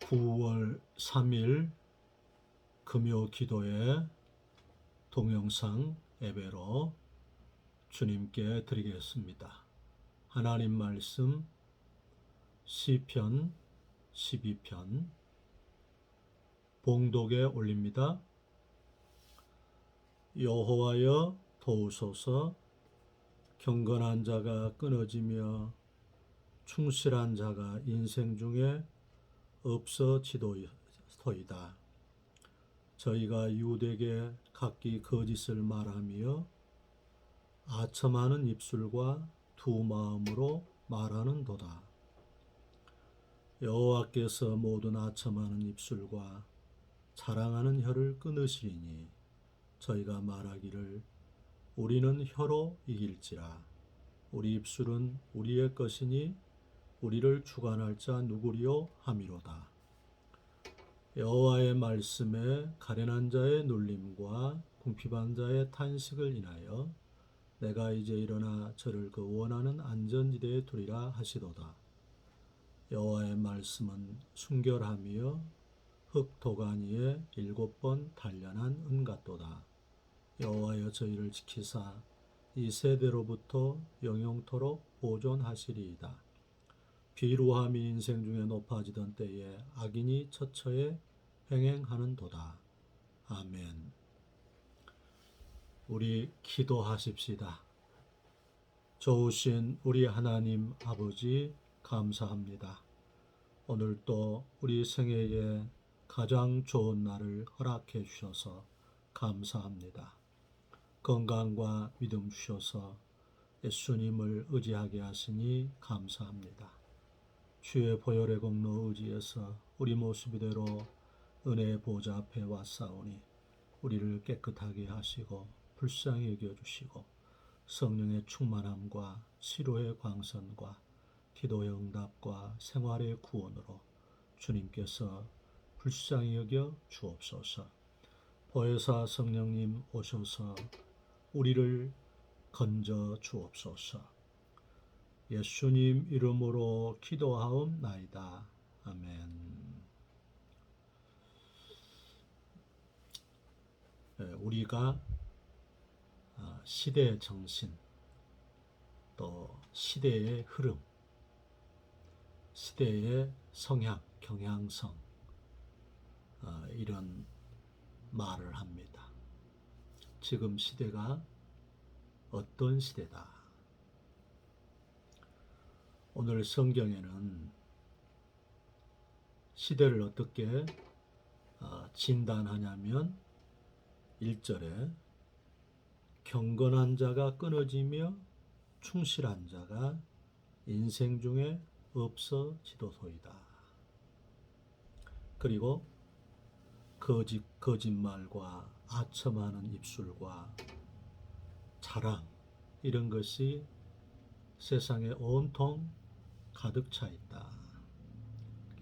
9월 3일 금요 기도의 동영상 예배로 주님께 드리겠습니다. 하나님 말씀 시편 12편 봉독에 올립니다. 여호와여 도우소서. 경건한 자가 끊어지며 충실한 자가 인생 중에 없어지도이다. 저희가 유대에게 각기 거짓을 말하며 아첨하는 입술과 두 마음으로 말하는도다. 여호와께서 모든 아첨하는 입술과 자랑하는 혀를 끊으시리니 저희가 말하기를 우리는 혀로 이길지라. 우리 입술은 우리의 것이니 우리를 주관할 자 누구리요 함이로다. 여호와의 말씀에 가련한 자의 놀림과 궁핍한 자의 탄식을 인하여 내가 이제 일어나 저를 그 원하는 안전지대에 두리라 하시도다. 여호와의 말씀은 순결하며 흙 도간 위에 7번 단련한 은 같도다. 여호와여 저희를 지키사 이 세대로부터 영영토록 보존하시리이다. 비루함이 인생 중에 높아지던 때에 악인이 처처에 횡행하는도다. 아멘. 우리 기도하십시다. 좋으신 우리 하나님 아버지 감사합니다. 오늘 또 우리 생애에 가장 좋은 날을 허락해 주셔서 감사합니다. 건강과 믿음 주셔서 예수님을 의지하게 하시니 감사합니다. 주의 보혈의 공로 의지해서 우리 모습 이대로 은혜의 보좌 앞에 왔사오니 우리를 깨끗하게 하시고 불쌍히 여겨주시고 성령의 충만함과 치료의 광선과 기도의 응답과 생활의 구원으로 주님께서 불쌍히 여겨 주옵소서. 보혜사 성령님 오셔서 우리를 건져 주옵소서. 예수님 이름으로 기도하옵나이다. 아멘. 우리가 시대의 정신, 또 시대의 흐름, 시대의 성향, 경향성, 이런 말을 합니다. 지금 시대가 어떤 시대다. 오늘 성경에는 시대를 어떻게 진단하냐면 1절에 경건한 자가 끊어지며 충실한 자가 인생 중에 없어지도소이다. 그리고 거짓말과 아첨하는 입술과 자랑 이런 것이 세상에 온통 가득 차 있다.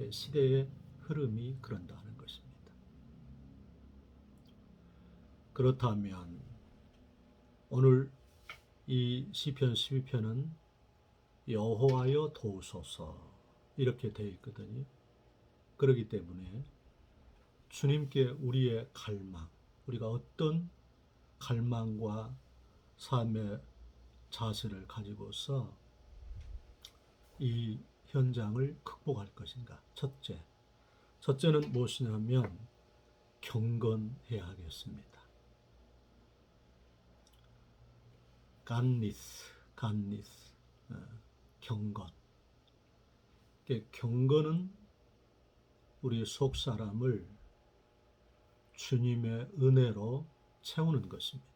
시대의 흐름이 그런다는 것입니다. 그렇다면 오늘 이 시편 12편은 여호와여 도우소서 이렇게 되어 있거든요. 그렇기 때문에 주님께 우리의 갈망, 우리가 어떤 갈망과 삶의 자세를 가지고서 이 현장을 극복할 것인가. 첫째는 무엇이냐면 경건해야 하겠습니다. 간니스, 경건. 경건은 우리 속 사람을 주님의 은혜로 채우는 것입니다.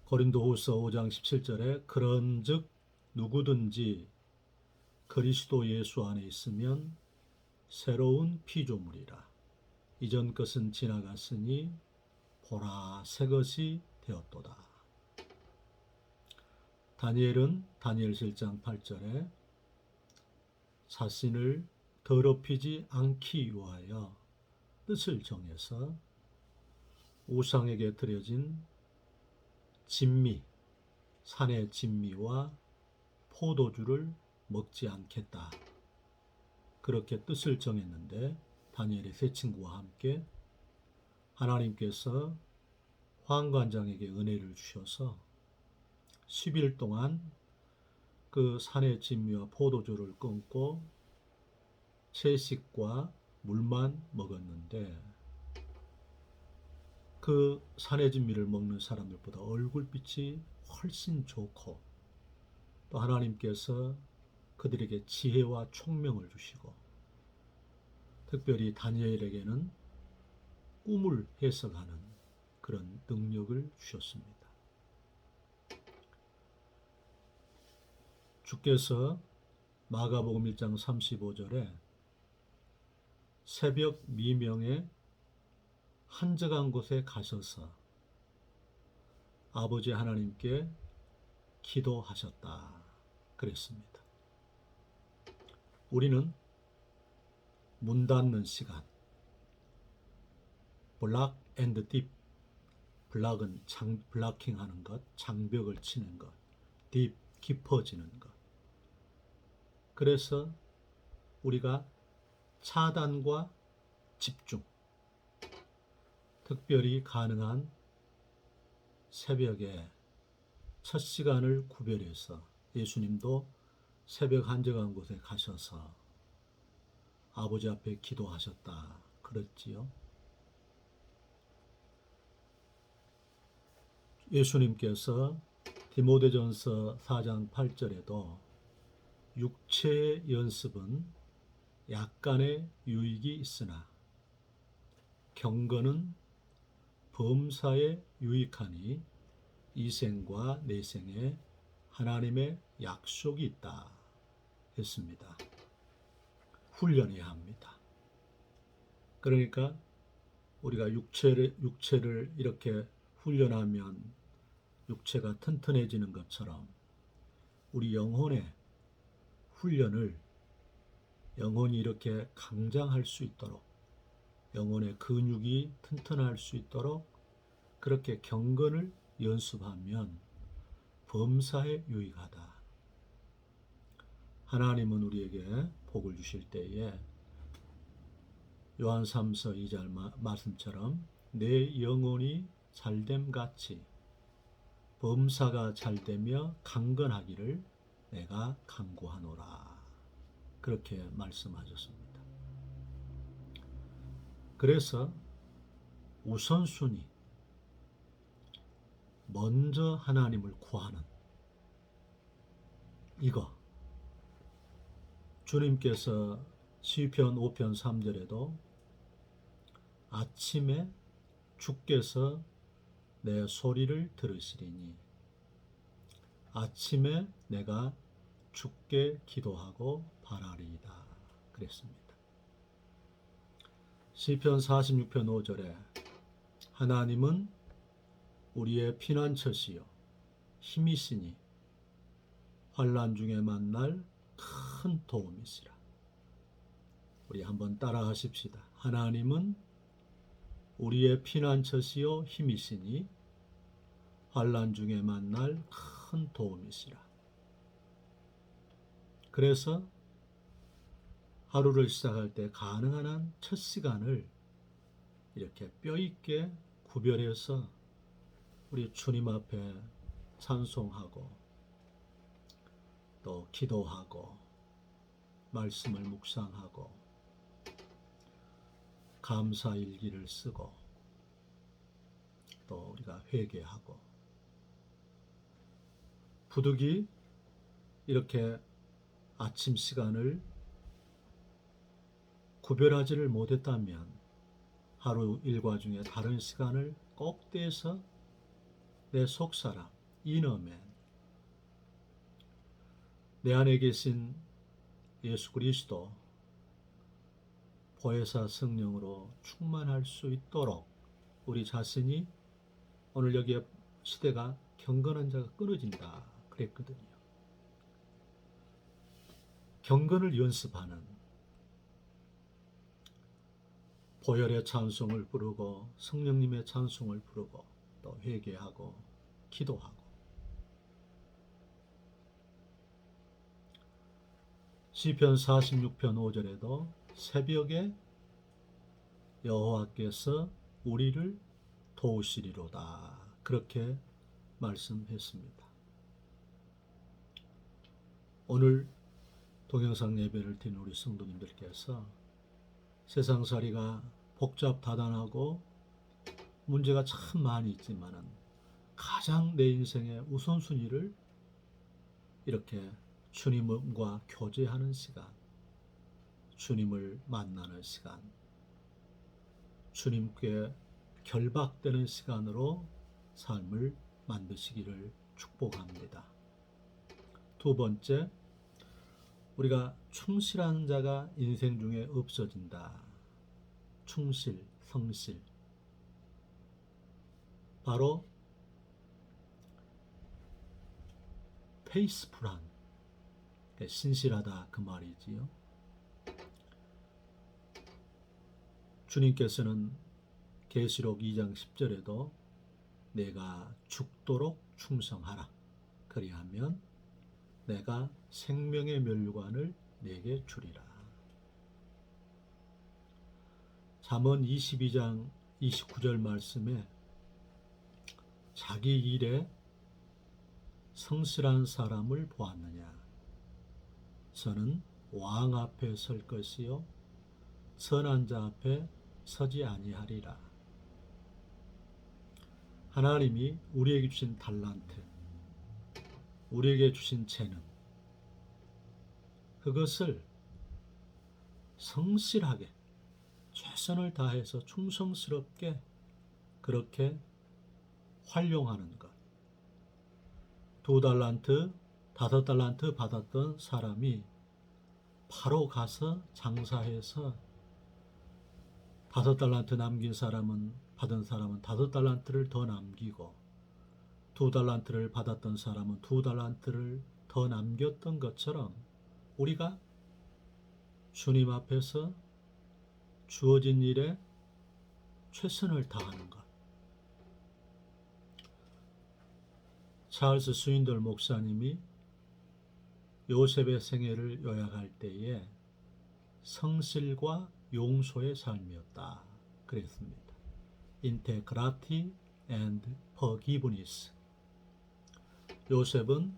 고린도후서 5장 17절에 그런즉 누구든지 그리스도 예수 안에 있으면 새로운 피조물이라. 이전 것은 지나갔으니 보라 새 것이 되었도다. 다니엘은 다니엘 7장 8절에 자신을 더럽히지 않기 위하여 뜻을 정해서 우상에게 드려진 진미, 산의 진미와 포도주를 먹지 않겠다. 그렇게 뜻을 정했는데 다니엘의 세 친구와 함께 하나님께서 환관장에게 은혜를 주셔서 10일 동안 그 산의 진미와 포도주를 끊고 채식과 물만 먹었는데 그 산의 진미를 먹는 사람들보다 얼굴빛이 훨씬 좋고 또 하나님께서 그들에게 지혜와 총명을 주시고 특별히 다니엘에게는 꿈을 해석하는 그런 능력을 주셨습니다. 주께서 마가복음 1장 35절에 새벽 미명에 한적한 곳에 가셔서 아버지 하나님께 기도하셨다 그랬습니다. 우리는 문 닫는 시간, 블락 앤드 딥, 블락은 블락킹하는 것, 장벽을 치는 것, 딥, 깊어지는 것. 그래서 우리가 차단과 집중, 특별히 가능한 새벽에 첫 시간을 구별해서 예수님도 새벽 한적한 곳에 가셔서 아버지 앞에 기도하셨다 그랬지요. 예수님께서 디모데전서 4장 8절에도 육체의 연습은 약간의 유익이 있으나 경건은 범사에 유익하니 이생과 내생에 하나님의 약속이 있다 했습니다. 훈련해야 합니다. 그러니까 우리가 육체를 이렇게 훈련하면 육체가 튼튼해지는 것처럼 우리 영혼의 훈련을 영혼이 이렇게 강장할 수 있도록 영혼의 근육이 튼튼할 수 있도록 그렇게 경건을 연습하면 범사에 유익하다. 하나님은 우리에게 복을 주실 때에 요한 3서 2절 말씀처럼 내 영혼이 잘됨 같이 범사가 잘되며 강건하기를 내가 간구하노라. 그렇게 말씀하셨습니다. 그래서 우선순위 먼저 하나님을 구하는 이거 주님께서 시편 5편 3절에도 아침에 주께서 내 소리를 들으시리니 아침에 내가 주께 기도하고 바라리이다 그랬습니다. 시편 46편 5절에 하나님은 우리의 피난처시요 힘이시니 환난 중에 만날 큰 도움이시라. 우리 한번 따라 하십시다. 하나님은 우리의 피난처시요 힘이시니 환난 중에 만날 큰 도움이시라. 그래서 하루를 시작할 때 가능한 한 첫 시간을 이렇게 뼈있게 구별해서 우리 주님 앞에 찬송하고 또 기도하고 말씀을 묵상하고 감사 일기를 쓰고 또 우리가 회개하고 부득이 이렇게 아침 시간을 구별하지를 못했다면 하루 일과 중에 다른 시간을 꼭 떼서 내 속사람, 이너맨, 내 안에 계신 예수 그리스도 보혜사 성령으로 충만할 수 있도록 우리 자신이 오늘 여기에 시대가 경건한 자가 끊어진다 그랬거든요. 경건을 연습하는 보혈의 찬송을 부르고 성령님의 찬송을 부르고 또 회개하고 기도하고 시편 46편 5절에도 새벽에 여호와께서 우리를 도우시리로다 그렇게 말씀했습니다. 오늘 동영상 예배를 드린 우리 성도님들께서 세상살이가 복잡다단하고 문제가 참 많이 있지만은 가장 내 인생의 우선순위를 이렇게 주님과 교제하는 시간, 주님을 만나는 시간, 주님께 결박되는 시간으로 삶을 만드시기를 축복합니다. 두 번째, 우리가 충실한 자가 인생 중에 없어진다. 충실, 성실. 바로 페이스풀한, 신실하다 그 말이지요. 주님께서는 계시록 2장 10절에도 내가 죽도록 충성하라. 그리하면 내가 생명의 멸류관을 내게 주리라. 잠언 22장 29절 말씀에 자기 일에 성실한 사람을 보았느냐. 저는 왕 앞에 설 것이요 선한 자 앞에 서지 아니하리라. 하나님이 우리에게 주신 달란트, 우리에게 주신 재능, 그것을 성실하게 최선을 다해서 충성스럽게 그렇게 활용하는 것. 2달란트, 5달란트 받았던 사람이 바로 가서 장사해서 5달란트 남긴 사람은 받은 사람은 5달란트를 더 남기고 2달란트를 받았던 사람은 2달란트를 더 남겼던 것처럼 우리가 주님 앞에서 주어진 일에 최선을 다하는 것. 찰스 스윈덜 목사님이 요셉의 생애를 요약할 때에 성실과 용서의 삶이었다 그랬습니다. Integrity and forgiveness. 요셉은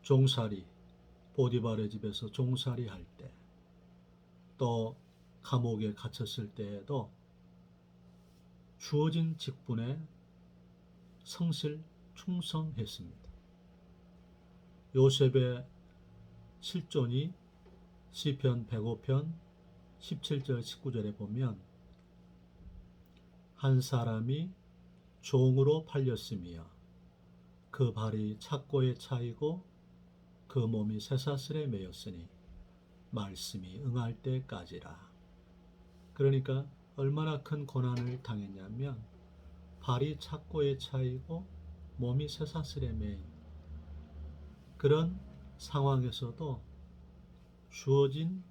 종살이, 보디발의 집에서 종살이 할 때, 또 감옥에 갇혔을 때에도 주어진 직분에 성실, 충성했습니다. 요셉의 실존이 시편 105편 17절 19절에 보면 한 사람이 종으로 팔렸으며 그 발이 착고에 차이고 그 몸이 쇠사슬에 매였으니 말씀이 응할 때까지라. 그러니까 얼마나 큰 고난을 당했냐면 발이 착고에 차이고 몸이 쇠사슬에 매인 그런 상황에서도 주어진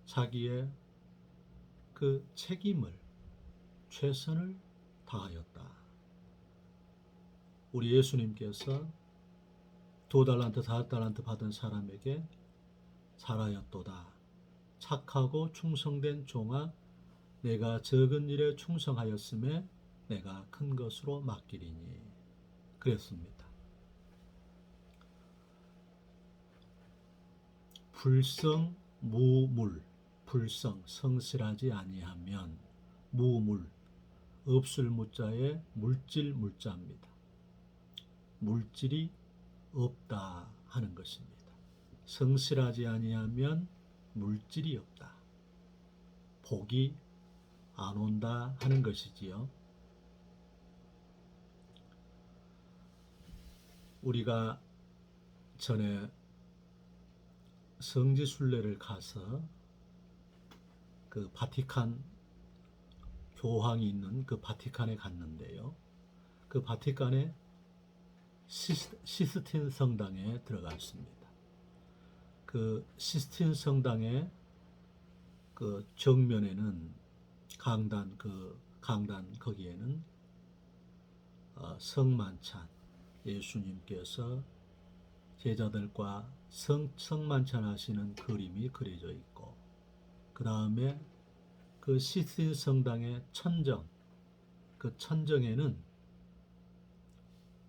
자기의 그 책임을 최선을 다하였다. 우리 예수님께서 2달란트, 5달란트 받은 사람에게 잘하였도다. 착하고 충성된 종아, 내가 적은 일에 충성하였음에 내가 큰 것으로 맡기리니. 그랬습니다. 불성 무물, 불성 성실하지 아니하면 무물, 없을 무자에 물질 물자입니다. 물질이 없다 하는 것입니다. 성실하지 아니하면 물질이 없다. 복이 안 온다 하는 것이지요. 우리가 전에 성지순례를 가서 그 바티칸 교황이 있는 그 바티칸에 갔는데요. 그 바티칸에 시스틴 성당에 들어갔습니다. 그 시스틴 성당의 그 정면에는 강단 거기에는 성만찬 예수님께서 제자들과 성만찬하시는 그림이 그려져 있고, 그 다음에 그 시스틴 성당의 천정, 그 천정에는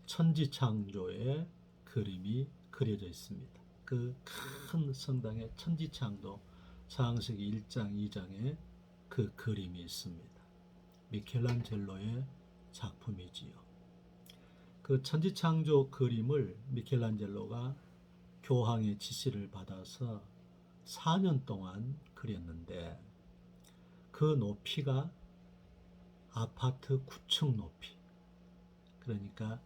천지창조의 그림이 그려져 있습니다. 그 큰 성당의 천지창조 창세기 1장, 2장에 그 그림이 있습니다. 미켈란젤로의 작품이지요. 그 천지창조 그림을 미켈란젤로가 교황의 지시를 받아서 4년 동안 그렸는데, 그 높이가 아파트 9층 높이, 그러니까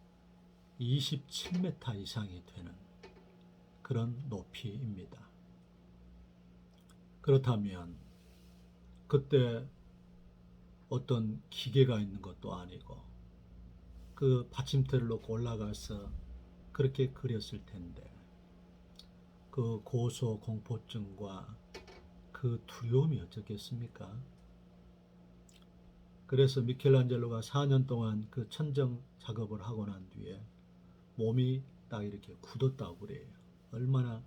27m 이상이 되는 그런 높이입니다. 그렇다면 그때 어떤 기계가 있는 것도 아니고 그 받침대를 놓고 올라가서 그렇게 그렸을 텐데, 그 고소 공포증과 그 두려움이 어쩌겠습니까? 그래서 미켈란젤로가 4년 동안 그 천정 작업을 하고 난 뒤에 몸이 딱 이렇게 굳었다고 그래요. 얼마나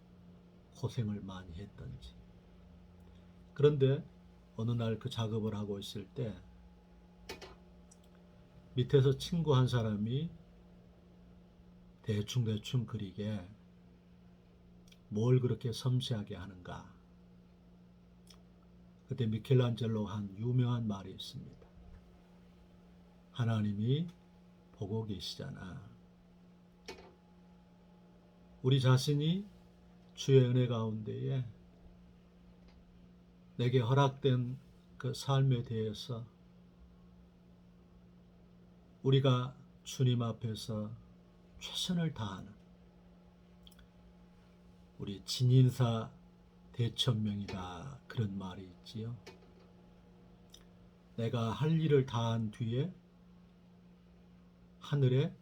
고생을 많이 했던지. 그런데 어느 날 그 작업을 하고 있을 때 밑에서 친구 한 사람이 대충 그리게 뭘 그렇게 섬세하게 하는가. 그때 미켈란젤로 한 유명한 말이 있습니다. 하나님이 보고 계시잖아. 우리 자신이 주의 은혜 가운데에 내게 허락된 그 삶에 대해서 우리가 주님 앞에서 최선을 다하는, 우리 진인사 대천명이다, 그런 말이 있지요. 내가 할 일을 다한 뒤에 하늘의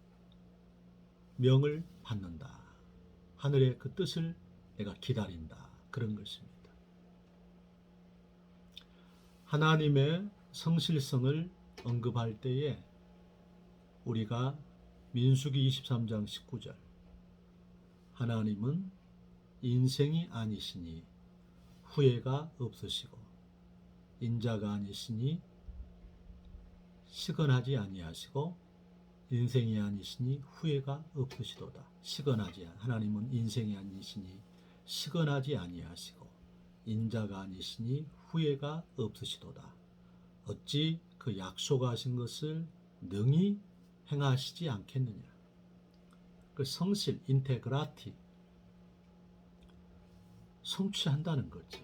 명을 받는다. 하늘의 그 뜻을 내가 기다린다. 그런 것입니다. 하나님의 성실성을 언급할 때에 우리가 민수기 23장 19절, 하나님은 인생이 아니시니 후회가 없으시고 인자가 아니시니 시건하지 아니하시고 인생이 아니시니 후회가 없으시도다. 하나님은 인생이 아니시니 시건하지 아니하시고 인자가 아니시니 후회가 없으시도다. 어찌 그 약속하신 것을 능히 행하시지 않겠느냐. 그 성실, 인테그라티, 성취한다는 거지.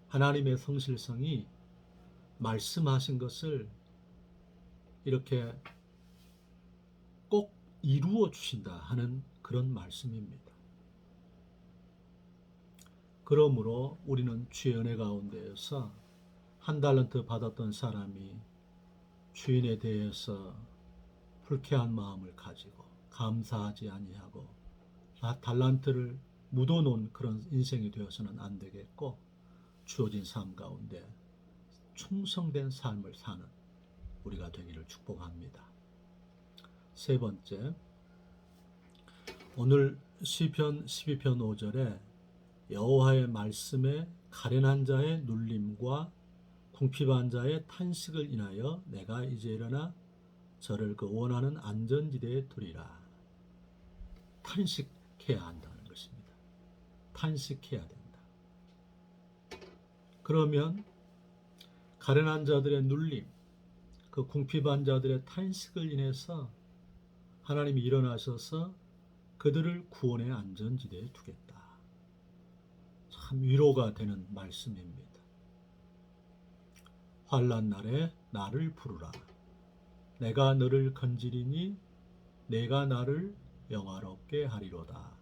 하나님의 성실성이 말씀하신 것을 이렇게 꼭 이루어 주신다 하는 그런 말씀입니다. 그러므로 우리는 주의 은혜 가운데에서 한 달란트 받았던 사람이 주인에 대해서 불쾌한 마음을 가지고 감사하지 아니하고 달란트를 묻어놓은 그런 인생이 되어서는 안 되겠고, 주어진 삶 가운데 충성된 삶을 사는 우리가 되기를 축복합니다. 세 번째, 오늘 시편 12편 5절에 여호와의 말씀에 가련한 자의 눌림과 궁핍한 자의 탄식을 인하여 내가 이제 일어나 저를 그 원하는 안전지대에 두리라. 탄식해야 한다는 것입니다. 탄식해야 된다. 그러면 가련한 자들의 눌림, 그 궁핍한 자들의 탄식을 인해서 하나님이 일어나셔서 그들을 구원의 안전지대에 두겠다. 참 위로가 되는 말씀입니다. 환난 날에 나를 부르라. 내가 너를 건지리니 내가 나를 영화롭게 하리로다.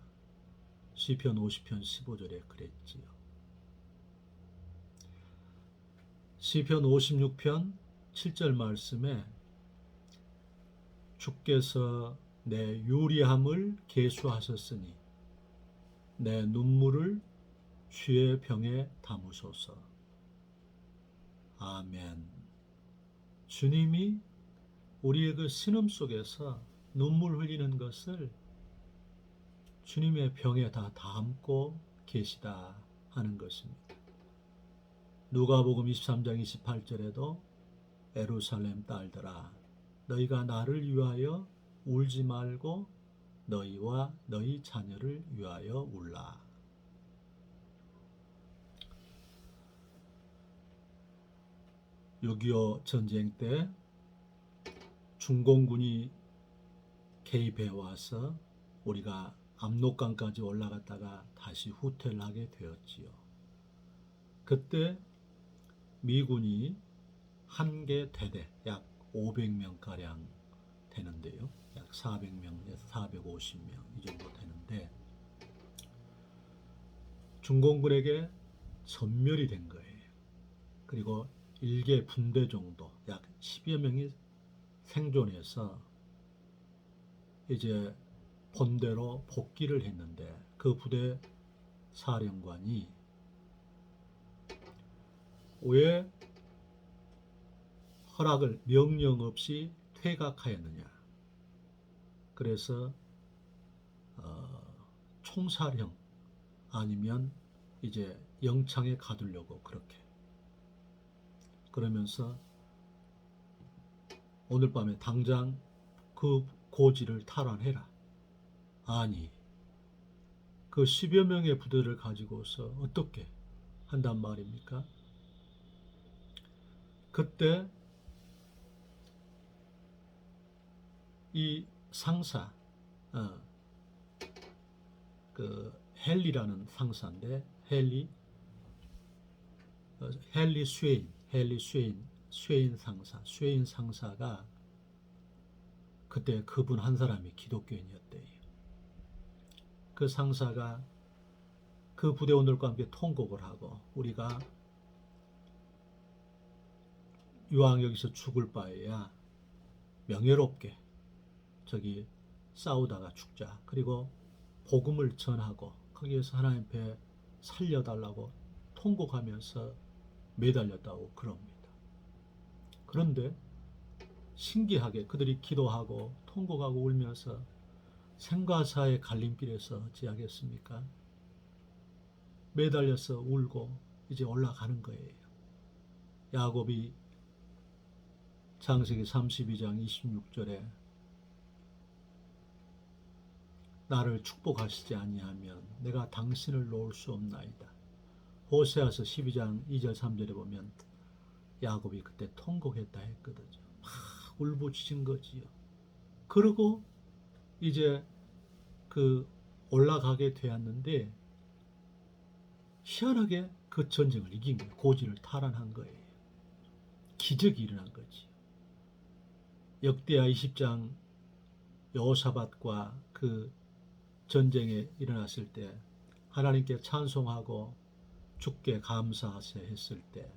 시편 50편 15절에 그랬지요. 시편 56편 7절 말씀에 주께서 내 유리함을 계수하셨으니 내 눈물을 주의 병에 담으소서. 아멘. 주님이 우리의 그 신음 속에서 눈물 흘리는 것을 주님의 병에 다 담고 계시다 하는 것입니다. 누가복음 23장 28절에도 예루살렘 딸들아 너희가 나를 위하여 울지 말고 너희와 너희 자녀를 위하여 울라. 6.25 전쟁 때 중공군이 개입해 와서 우리가 압록강까지 올라갔다가 다시 후퇴를 하게 되었지요. 그때 미군이 한 개 대대 약 500명가량 되는데요. 약 400명에서 450명 이 정도 되는데 중공군에게 전멸이 된 거예요. 그리고 1개 분대 정도 약 10여 명이 생존해서 이제 본대로 복귀를 했는데 그 부대 사령관이 왜 허락을 명령 없이 퇴각하였느냐. 그래서 총살형 아니면 이제 영창에 가두려고 그렇게 그러면서 오늘 밤에 당장 그 고지를 탈환해라. 아니 그 10여 명의 부대를 가지고서 어떻게 한단 말입니까? 그때 이 상사 그 헨리라는 상사인데 헨리 쉐인 상사가 그때 그분 한 사람이 기독교인이었대요. 그 상사가 그 부대원들과 함께 통곡을 하고 우리가 이왕 여기서 죽을 바에야 명예롭게 저기 싸우다가 죽자. 그리고 복음을 전하고 거기에서 하나님 앞에 살려달라고 통곡하면서 매달렸다고 그럽니다. 그런데 신기하게 그들이 기도하고 통곡하고 울면서 생과 사의 갈림길에서 어찌하겠습니까? 매달려서 울고 이제 올라가는 거예요. 야곱이 창세기 32장 26절에 나를 축복하시지 아니하면 내가 당신을 놓을 수 없나이다. 호세아서 12장 2절 3절에 보면 야곱이 그때 통곡했다 했거든요. 막 울부짖은 거지요. 그리고 이제 그 올라가게 되었는데 희한하게 그 전쟁을 이긴 거예요. 고지를 탈환한 거예요. 기적이 일어난 거지. 역대하 20장 여호사밧과 그 전쟁에 일어났을 때 하나님께 찬송하고 주께 감사하세 했을 때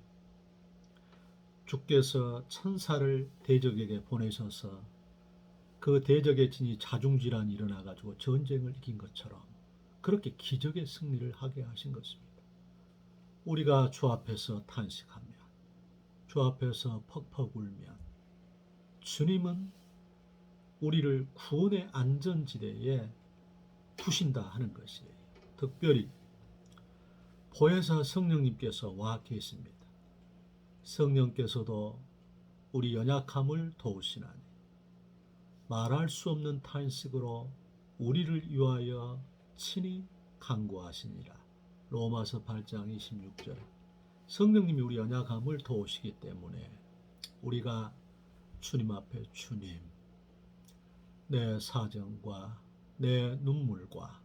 주께서 천사를 대적에게 보내셔서 그 대적의 진이 자중질환이 일어나가지고 전쟁을 이긴 것처럼 그렇게 기적의 승리를 하게 하신 것입니다. 우리가 주 앞에서 탄식하며 주 앞에서 퍽퍽 울면 주님은 우리를 구원의 안전지대에 두신다 하는 것이에요. 특별히 보혜사 성령님께서 와 계십니다. 성령께서도 우리 연약함을 도우시나니 말할 수 없는 탄식으로 우리를 위하여 친히 간구하시니라. 로마서 8장 26절. 성령님이 우리 연약함을 도우시기 때문에 우리가 주님 앞에 주님, 내 사정과 내 눈물과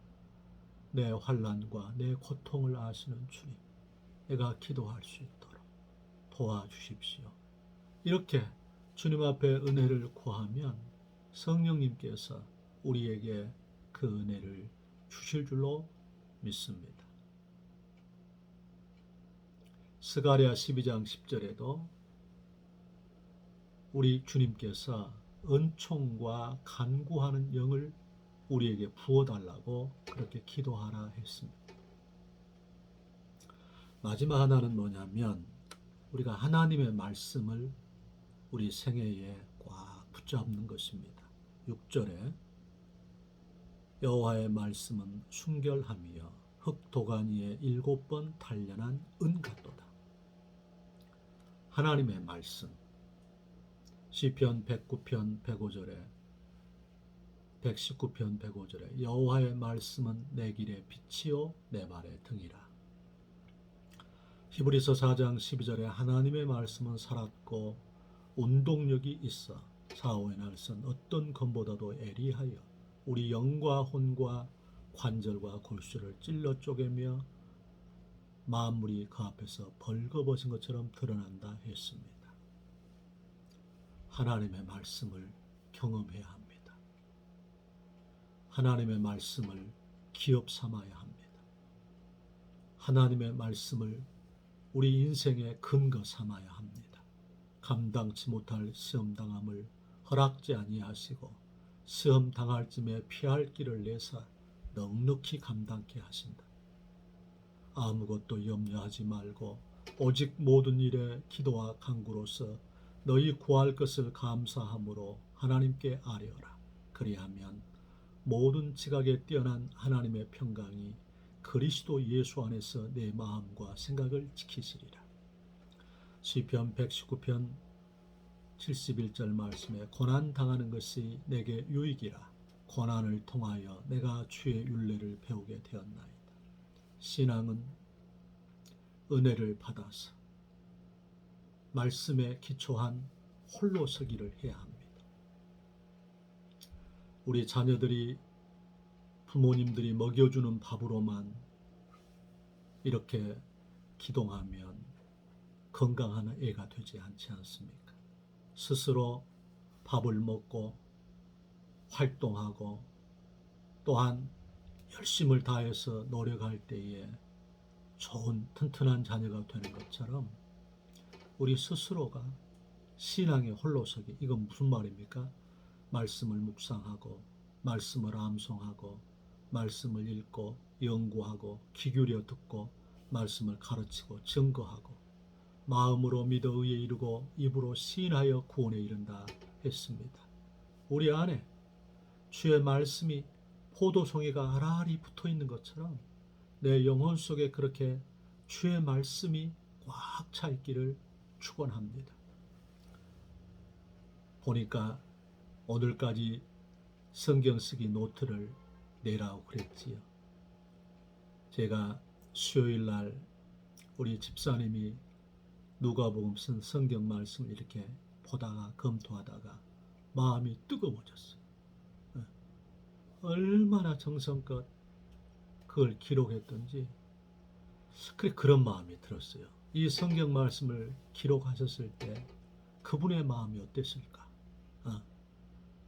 내 환난과 내 고통을 아시는 주님, 내가 기도할 수 있도록 도와주십시오. 이렇게 주님 앞에 은혜를 구하면 성령님께서 우리에게 그 은혜를 주실 줄로 믿습니다. 스가랴 12장 10절에도 우리 주님께서 은총과 간구하는 영을 우리에게 부어달라고 그렇게 기도하라 했습니다. 마지막 하나는 뭐냐면 우리가 하나님의 말씀을 우리 생애에 꽉 붙잡는 것입니다. 6절에 여호와의 말씀은 순결함이여 흙도간 위에 7번 단련한 은 같도다. 하나님의 말씀, 시편 109편 105절에 119편 105절에 여호와의 말씀은 내 길의 빛이요 내 발의 등이라. 히브리서 4장 12절에 하나님의 말씀은 살았고 운동력이 있어 사오의 날선 어떤 검보다도 예리하여 우리 영과 혼과 관절과 골수를 찔러 쪼개며 만물이 그 앞에서 벌거벗은 것처럼 드러난다 했습니다. 하나님의 말씀을 경험해야 합니다. 하나님의 말씀을 기업 삼아야 합니다. 하나님의 말씀을 우리 인생의 근거 삼아야 합니다. 감당치 못할 시험 당함을 허락지 아니하시고 시험 당할 쯤에 피할 길을 내사 넉넉히 감당케 하신다. 아무것도 염려하지 말고 오직 모든 일에 기도와 간구로서 너희 구할 것을 감사함으로 하나님께 아뢰어라. 그리하면 모든 지각에 뛰어난 하나님의 평강이 그리스도 예수 안에서 내 마음과 생각을 지키시리라. 시편 119편 71절 말씀에 고난 당하는 것이 내게 유익이라. 고난을 통하여 내가 주의 율례를 배우게 되었나이다. 신앙은 은혜를 받아서 말씀에 기초한 홀로 서기를 해야 합니다. 우리 자녀들이 부모님들이 먹여주는 밥으로만 이렇게 기동하면 건강한 애가 되지 않지 않습니까? 스스로 밥을 먹고 활동하고 또한 열심을 다해서 노력할 때에 좋은 튼튼한 자녀가 되는 것처럼 우리 스스로가 신앙의 홀로서기, 이건 무슨 말입니까? 말씀을 묵상하고 말씀을 암송하고 말씀을 읽고 연구하고 귀 기울여 듣고 말씀을 가르치고 증거하고 마음으로 믿어 의에 이르고 입으로 시인하여 구원에 이른다 했습니다. 우리 안에 주의 말씀이 포도송이가 알알이 붙어 있는 것처럼 내 영혼 속에 그렇게 주의 말씀이 꽉 차 있기를 축원합니다. 보니까 오늘까지 성경 쓰기 노트를 내라고 그랬지요. 제가 수요일 날 우리 집사님이 누가복음 쓴 성경 말씀을 이렇게 보다가 검토하다가 마음이 뜨거워졌어요. 얼마나 정성껏 그걸 기록했던지 그런 마음이 들었어요. 이 성경 말씀을 기록하셨을 때 그분의 마음이 어땠을까?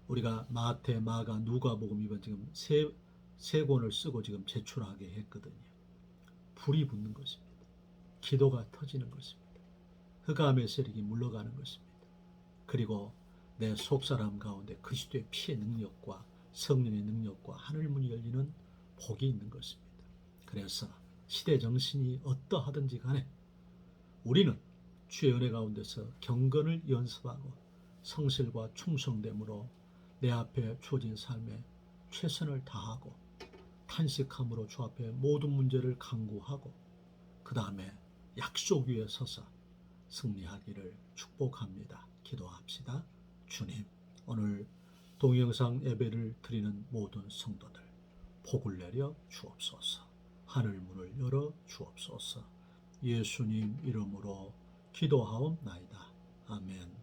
우리가 마태, 마가, 누가복음 이번 지금 세 권을 쓰고 지금 제출하게 했거든요. 불이 붙는 것입니다. 기도가 터지는 것입니다. 흑암의 세력이 물러가는 것입니다. 그리고 내 속사람 가운데 그리스도의 피의 능력과 성령의 능력과 하늘문이 열리는 복이 있는 것입니다. 그래서 시대 정신이 어떠하든지 간에 우리는 주의 은혜 가운데서 경건을 연습하고 성실과 충성됨으로 내 앞에 주어진 삶에 최선을 다하고 탄식함으로 주 앞에 모든 문제를 간구하고 그 다음에 약속 위에 서서 승리하기를 축복합니다. 기도합시다. 주님, 오늘 동영상 예배를 드리는 모든 성도들 복을 내려 주옵소서. 하늘 문을 열어 주옵소서. 예수님 이름으로 기도하옵나이다. 아멘.